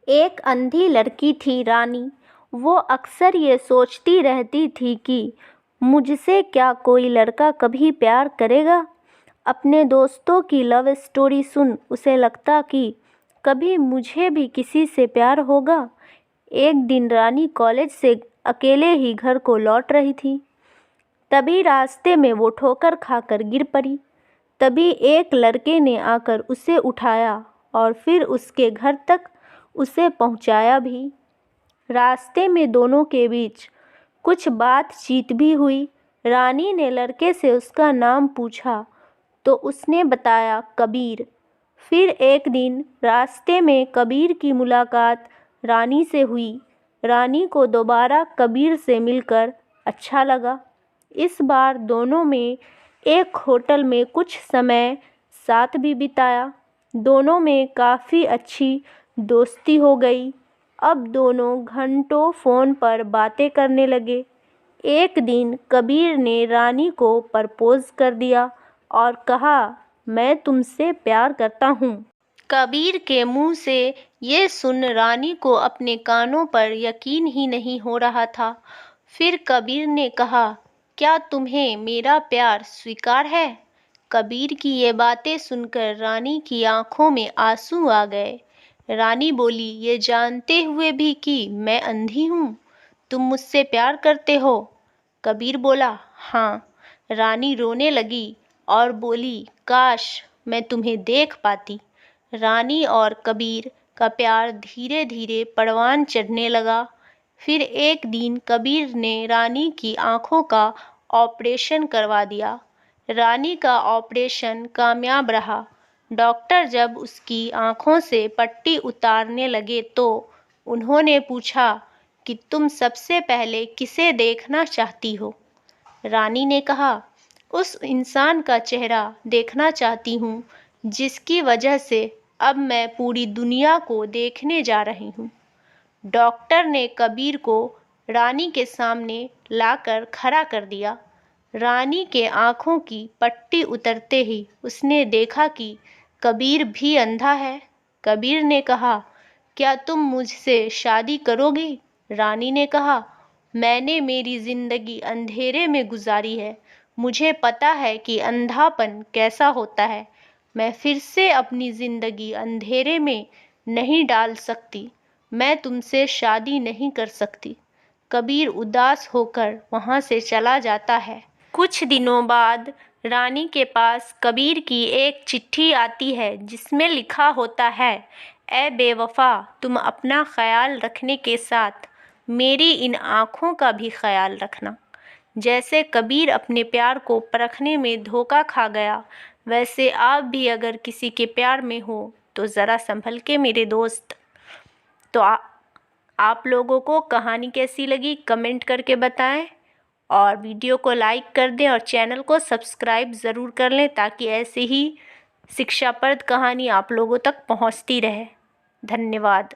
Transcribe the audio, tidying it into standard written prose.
एक अंधी लड़की थी रानी। वो अक्सर ये सोचती रहती थी कि मुझसे क्या कोई लड़का कभी प्यार करेगा। अपने दोस्तों की लव स्टोरी सुन उसे लगता कि कभी मुझे भी किसी से प्यार होगा। एक दिन रानी कॉलेज से अकेले ही घर को लौट रही थी। तभी रास्ते में वो ठोकर खाकर गिर पड़ी। तभी एक लड़के ने आकर उसे उठाया और फिर उसके घर तक उसे पहुंचाया भी। रास्ते में दोनों के बीच कुछ बातचीत भी हुई। रानी ने लड़के से उसका नाम पूछा तो उसने बताया कबीर। फिर एक दिन रास्ते में कबीर की मुलाकात रानी से हुई। रानी को दोबारा कबीर से मिलकर अच्छा लगा। इस बार दोनों में एक होटल में कुछ समय साथ भी बिताया। दोनों में काफ़ी अच्छी दोस्ती हो गई। अब दोनों घंटों फ़ोन पर बातें करने लगे। एक दिन कबीर ने रानी को प्रपोज कर दिया और कहा, मैं तुमसे प्यार करता हूँ। कबीर के मुंह से ये सुन रानी को अपने कानों पर यकीन ही नहीं हो रहा था। फिर कबीर ने कहा, क्या तुम्हें मेरा प्यार स्वीकार है? कबीर की ये बातें सुनकर रानी की आंखों में आंसू आ गए। रानी बोली, ये जानते हुए भी कि मैं अंधी हूँ, तुम मुझसे प्यार करते हो? कबीर बोला, हाँ। रानी रोने लगी और बोली, काश मैं तुम्हें देख पाती। रानी और कबीर का प्यार धीरे धीरे परवान चढ़ने लगा। फिर एक दिन कबीर ने रानी की आंखों का ऑपरेशन करवा दिया। रानी का ऑपरेशन कामयाब रहा। डॉक्टर जब उसकी आंखों से पट्टी उतारने लगे तो उन्होंने पूछा कि तुम सबसे पहले किसे देखना चाहती हो? रानी ने कहा, उस इंसान का चेहरा देखना चाहती हूँ जिसकी वजह से अब मैं पूरी दुनिया को देखने जा रही हूँ। डॉक्टर ने कबीर को रानी के सामने लाकर खड़ा कर दिया। रानी के आंखों की पट्टी उतरते ही उसने देखा कि कबीर भी अंधा है। कबीर ने कहा, क्या तुम मुझसे शादी करोगी? रानी ने कहा, मैंने मेरी जिंदगी अंधेरे में गुजारी है। मुझे पता है कि अंधापन कैसा होता है। मैं फिर से अपनी जिंदगी अंधेरे में नहीं डाल सकती। मैं तुमसे शादी नहीं कर सकती। कबीर उदास होकर वहां से चला जाता है। कुछ दिनों बाद रानी के पास कबीर की एक चिट्ठी आती है जिसमें लिखा होता है, ए बेवफा, तुम अपना ख्याल रखने के साथ मेरी इन आँखों का भी ख्याल रखना। जैसे कबीर अपने प्यार को परखने में धोखा खा गया, वैसे आप भी अगर किसी के प्यार में हो तो ज़रा संभल के मेरे दोस्त। तो आप लोगों को कहानी कैसी लगी कमेंट करके बताएं और वीडियो को लाइक कर दें और चैनल को सब्सक्राइब ज़रूर कर लें ताकि ऐसे ही शिक्षाप्रद कहानी आप लोगों तक पहुंचती रहे। धन्यवाद।